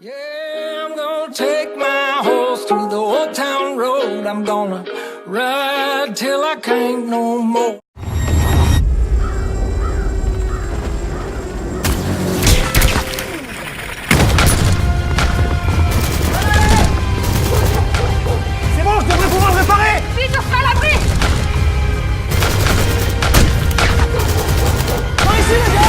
Yeah, I'm gonna take my horse through the old town road. I'm gonna ride till I can't no more. C'est bon, je devrais pouvoir le réparer! Vite, on se met à l'abri! Par ici, les gars!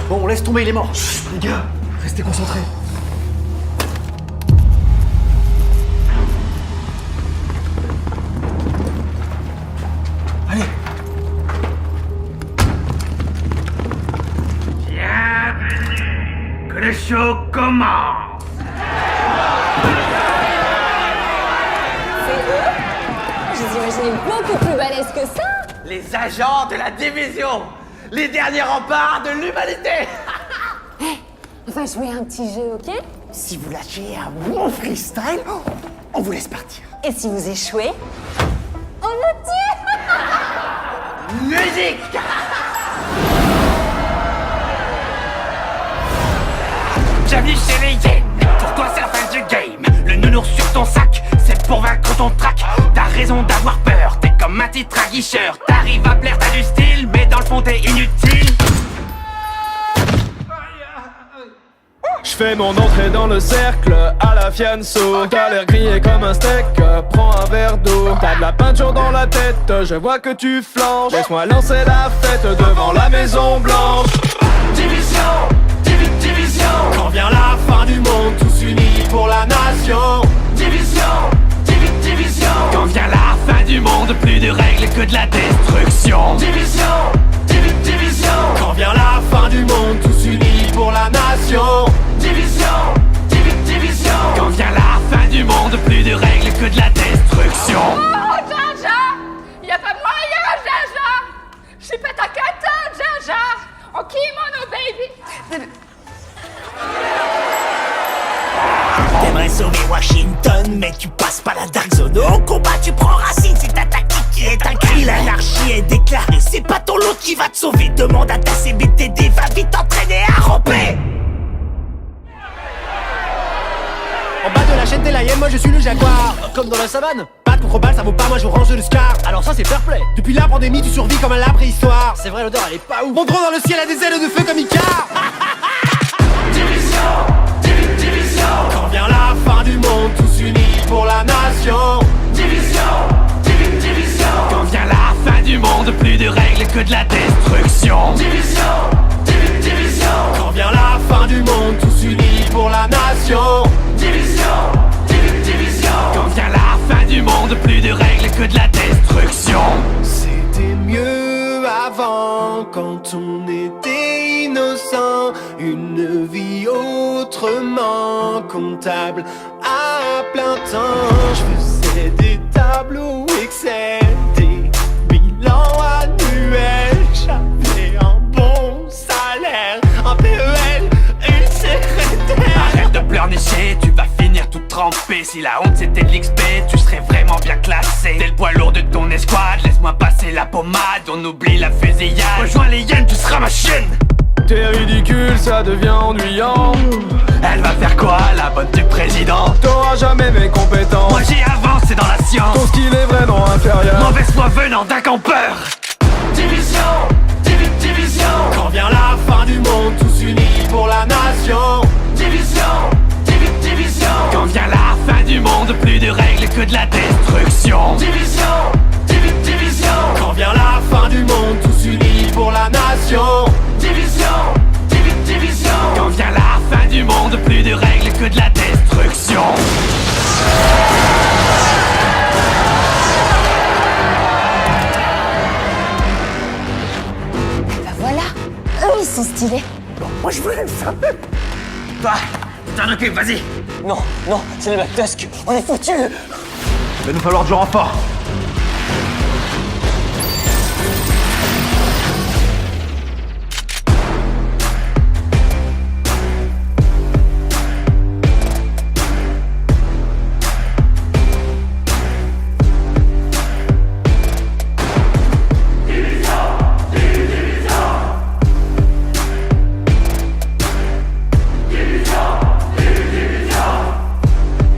Bon, laisse tomber, il est mort. Chut, les gars, restez concentrés. Allez. Bienvenue, que le show commence. C'est eux? Je les imaginais beaucoup plus balèzes que ça! Les agents de la division, les derniers remparts de l'humanité. On va jouer un petit jeu, ok? Si vous lâchez un bon freestyle, on vous laisse partir. Et si vous échouez, on le tue! Musique. Bienvenue chez les Yen. Pour toi c'est la fin du game. Le nounours sur ton sac, c'est pour vaincre ton trac. T'as raison d'avoir peur, t'es comme un titre aguicheur. T'arrives à plaire, t'as du style, mais dans le fond t'es inutile. Je fais mon entrée dans le cercle à la fianso. T'as l'air grillé comme un steak, prends un verre d'eau. T'as de la peinture dans la tête, je vois que tu flanches. Laisse-moi lancer la fête devant la Maison Blanche. Division, division. Quand vient la fin du monde, tous unis pour la nation. Division, division. Quand vient la fin du monde, plus de règles que de la destruction. Division, division. Quand vient la fin du monde, tous unis pour la nation. Division, division. Quand vient la fin du monde, plus de règles que de la destruction. Oh, Jar Jar! Y'a pas moyen, Jar Jar! J'suis pas ta cata, Jar Jar! En kimono, baby! T'aimerais sauver Washington, mais tu passes pas la Dark Zone. Au combat, tu prends racine, c'est ta tactique qui est un cri. L'anarchie est déclarée, c'est pas ton lot qui va te sauver. Demande à ta CBTD, va vite t'entraîner à ramper. En bas de la chaîne, t'es la hyène, moi je suis le jaguar. Comme dans la savane. Batte contre balle, ça vaut pas, moi je range le scar. Alors ça c'est fair play. Depuis la pandémie, tu survis comme à la préhistoire. C'est vrai, l'odeur elle est pas ouf. Mon drone dans le ciel a des ailes de feu comme Icar. Division, division. Quand vient la fin du monde, tous unis pour la nation. Division, division. Quand vient la fin du monde, plus de règles que de la destruction. Division, division. Quand vient la fin du monde, tous unis pour la nation. Division, division. Quand vient la fin du monde, plus de règles que de la destruction. C'était mieux avant, quand on était innocent. Une vie autrement comptable à plein temps. Je faisais des tableaux Excel, des bilans annuels. J'avais un bon salaire, un PEL, une secrétaire. Arrête de pleurnicher, tu vas finir tout trempé. Si la honte c'était de l'XP, tu serais vraiment bien classé. T'es le poids lourd de ton escouade, laisse-moi passer la pommade. On oublie la fusillade, rejoins les hyènes, tu seras ma chienne. T'es ridicule, ça devient ennuyant. Elle va faire quoi, la bonne du président? T'auras jamais mes compétences. Moi j'ai avancé dans la science. Ton skill est vraiment inférieur. Mauvaise foi venant d'un campeur. Division, division. Quand vient la fin du monde, tous unis pour la nation. Division, division. Quand vient la fin du monde, plus de règles que de la destruction. Division, division. Quand vient la fin du monde, tous unis pour la nation. Division, division. Quand vient la fin du monde, plus de règles que de la destruction. Bah voilà, eux ils sont stylés. Moi je voulais le faire. Toi, t'en occupes, vas-y. Non, c'est les Black Tusk, on est foutus. Il va nous falloir du renfort.